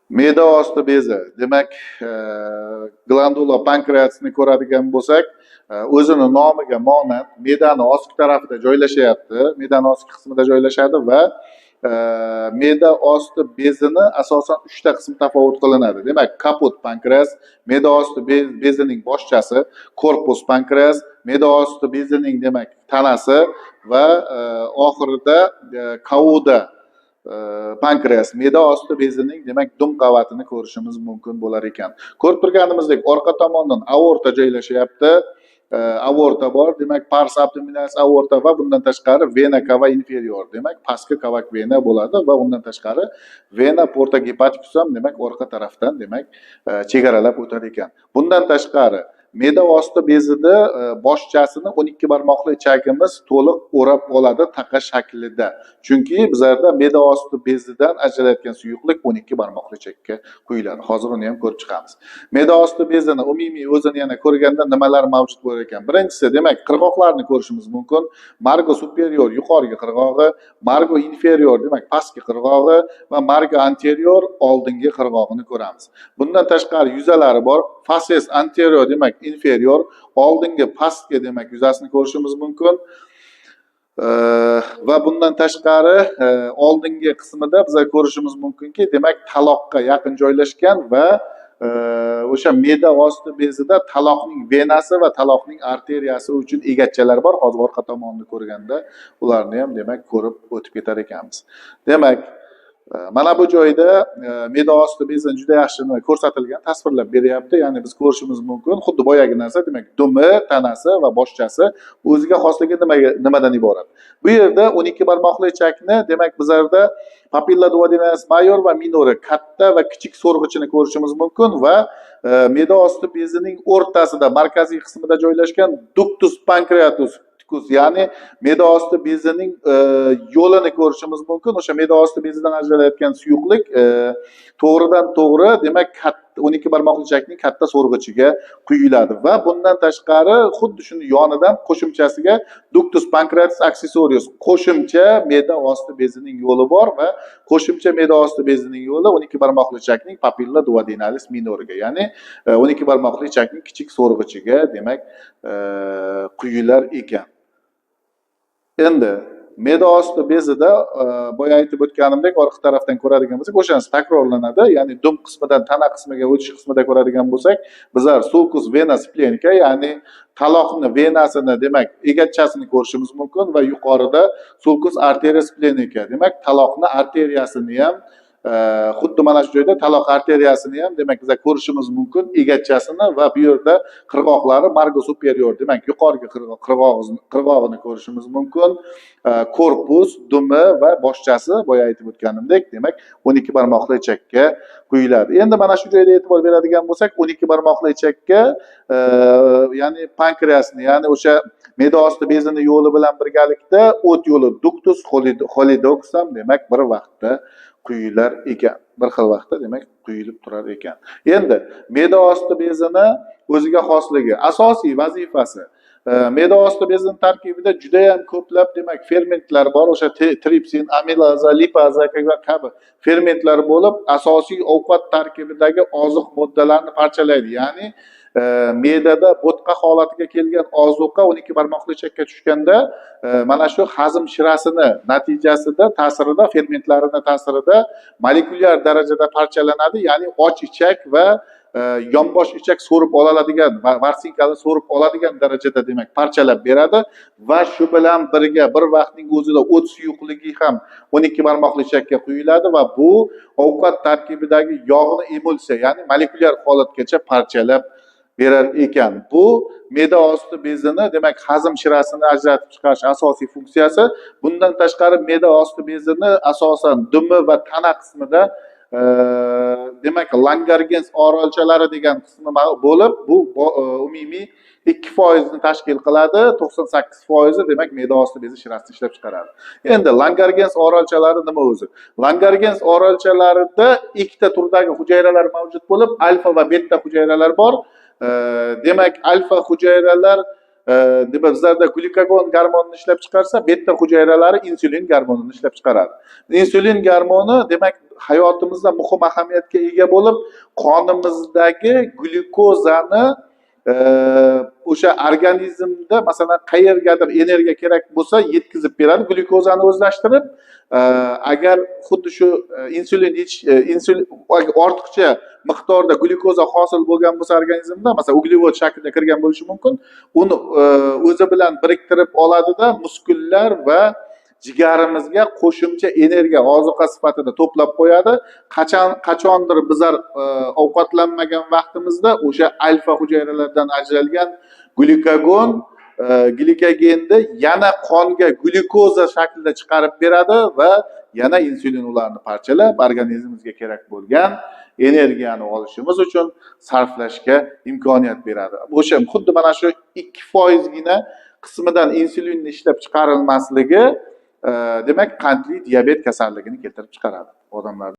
Me'da osti bezi, demak, glandula pankreasni ko'radigan bo'lsak, o'zini nomiga monand me'dani ostki tarafida joylashyapti, me'dani ostki qismida joylashadi va me'da osti bezini asosan 3 ta qism tafovut qilinadi. Demak, kaput pankreas, me'da osti bezining boshchasi, korpus pankreas, me'da osti bezining demak tanasi va oxirida kauda pankreas, me'da osti bezining demak dum qavatini ko'rishimiz mumkin bo'lar ekan. Ko'rib turganimizdek, orqa tomondan aorta joylashyapti. Aorta bor, demak pars abdominalis aorta va bundan tashqari vena cava inferior, demak pastki kavak vena bo'ladi va undan tashqari vena porta hepaticus ham demak orqa tarafdan demak chegaralab o'tar ekan. Bundan tashqari me'da osti bezida boshchasini 12 barmoqli ichagimiz to'liq o'rab oladi taqa shaklida. Chunki bizlarda me'da osti bezidan ajralayotgan suyuqlik 12 barmoqli ichakka quyiladi. Hozir uni ham ko'rib chiqamiz. Me'da osti bezini umumiy o'zini yana ko'rganda nimalar mavjud bo'lar ekan? Birinchisi, demak, qirg'oqlarni ko'rishimiz mumkin. Margo superior yuqorgi qirg'og'i, margo inferior demak pastki qirg'og'i va margo anterior oldingi qirg'og'ini ko'ramiz. Bundan tashqari yuzalari bor. Facies anterior demak inferior, oldingi pastki demak yuzasini ko'rishimiz mumkin. Va bundan tashqari oldingi qismida biz ko'rishimiz mumkinki, demak taloqqa yaqin joylashgan va o'sha me'da osti bezida taloqning venasi va taloqning arteriyasi uchun egachchalar bor. Hozir orqa tomonni ko'rganda ularni ham demak ko'rib o'tib ketar ekanmiz. Demak, mana bu joyda me'da osti bezini juda yaxshi ko'rsatilgan, tasvirlab beryapti. Ya'ni biz ko'rishimiz mumkin, xuddi boyagi narsa, demak dumi, tanasi va boshchasi o'ziga xosligi nimadan iborat. Bu yerda 12 barmoqli ichakni, demak bizlarda papilla duodenalis major va minori, katta va kichik so'rg'ichini ko'rishimiz mumkin va me'da osti bezining o'rtasida, markaziy qismida joylashgan ductus pancreatus, ya'ni me'da osti bezining yo'lini ko'rishimiz mumkin. O'sha me'da osti bezidan ajralayotgan suyuqlik to'g'ridan to'g'ri demak 12 barmoqli ichakning katta so'rg'ichiga quyiladi va bundan tashqari xuddi shuni yonidan qo'shimchasiga ductus pancreatus accessorius qo'shimcha me'da osti bezining yo'li bor va qo'shimcha me'da osti bezining yo'li 12 barmoqli ichakning papilla duodenalis minoriga, ya'ni 12 barmoqli ichakning kichik so'rg'ichiga demak quyilar ekan. Endi me'da osti bezida boya aytib o'tganimdek orqa tarafdan ko'radigan bo'lsak, o'shanisi takrorlanadi. Ya'ni dum qismidan tana qismiga o'tish qismida ko'radigan bo'lsak, bizlar sulcus vena splenica, ya'ni taloqni venasini demak egachchasini ko'rishimiz mumkin va yuqorida sulcus arteria splenica, demak taloqni arteriyasini ham xuddi mana shu joyda taloq arteriyasini ham demak biz ko'rishimiz mumkin, egachchasini va bu yerda qirg'oqlari margo superior demak yuqorgi qirg'og'ini ko'rishimiz mumkin. Korpus, dumi va boshchasi boya aytib o'tganimdek demak 12 barmoqli ichakka quyiladi. Endi mana shu joyda e'tibor beradigan bo'lsak, 12 barmoqli ichakka ya'ni pankreasni, ya'ni o'sha me'da osti bezini yo'li bilan birgalikda o't yo'li ductus holidux ham demak bir vaqtda quyilar ekan. Bir xil vaqtda demak quyilib turar ekan. Endi me'da osti bezini o'ziga xosligi, asosiy vazifasi me'da osti bezining tarkibida juda ham ko'plab demak fermentlar bor. O'sha tripsin, amilaza, lipaza kabi fermentlar bo'lib, asosiy ovqat tarkibidagi oziq moddalarni parchalaydi. Ya'ni me'dada bo'tqa holatiga kelgan ozuqa 12 barmoqli ichakka tushganda mana shu hazm shirasini natijasida ta'sirida fermentlarini ta'sirida molekulyar darajada parchalanadi. Ya'ni och ichak va yonbosh ichak so'rib oladigan va varsinkali so'rib oladigan darajada demak parchalab beradi va shu bilan birga bir vaqtning o'zida o't suyuqligi ham 12 barmoqli ichakka quyiladi va bu ovqat tarkibidagi yog'ni emulsiya, ya'ni molekulyar holatgacha parchalab berar ekan. Bu me'da osti bezini demak hazm shirasini ajratib chiqarish asosiy funksiyasi. Bundan tashqari me'da osti bezini asosan dumi va tana qismida demak Langerhans orolchalari degan qismi bo'lib, bu umumiy 2% ni tashkil qiladi, 98% demak me'da osti bezi shirasini ishlab chiqaradi. Endi Langerhans orolchalari nima o'zi? Langerhans orolchalarida ikkita turdagi hujayralar mavjud bo'lib, alfa va beta hujayralar bor. Demak alfa hujayralar bizlarda glikagon gormonini ishlab chiqarsa, beta hujayralari insulin gormonini ishlab chiqaradi. Insulin gormoni demak hayotimizda muhim ahamiyatga ega bo'lib, qonimizdagi glyukozani o'sha organizmda masalan qayergadir energiya kerak bo'lsa yetkazib beradi, glyukozani o'zlashtirib. Agar xuddi shu insulin ortiqcha miqdorda glyukoza hosil bo'lgan bo'lsa organizmda, masalan uglevod shaklida kirgan bo'lishi mumkin, uni o'zi bilan biriktirib oladida muskullar va jigarimizga qo'shimcha energiya ozuqa sifatida to'plab qo'yadi. Qachondir bizlar ovqatlanmagan vaqtimizda o'sha alfa hujayralardan ajralgan glikogenni yana qonga glyukoza shaklida chiqarib beradi va yana insulin ularni parchalab organizmimizga kerak bo'lgan energiyani olishimiz uchun sarflashga imkoniyat beradi. O'sha xuddi mana shu 2% gina qismidan insulinni ishlab chiqarilmasligi demak qandli diabet kasalligini keltirib chiqaradi odamlarda.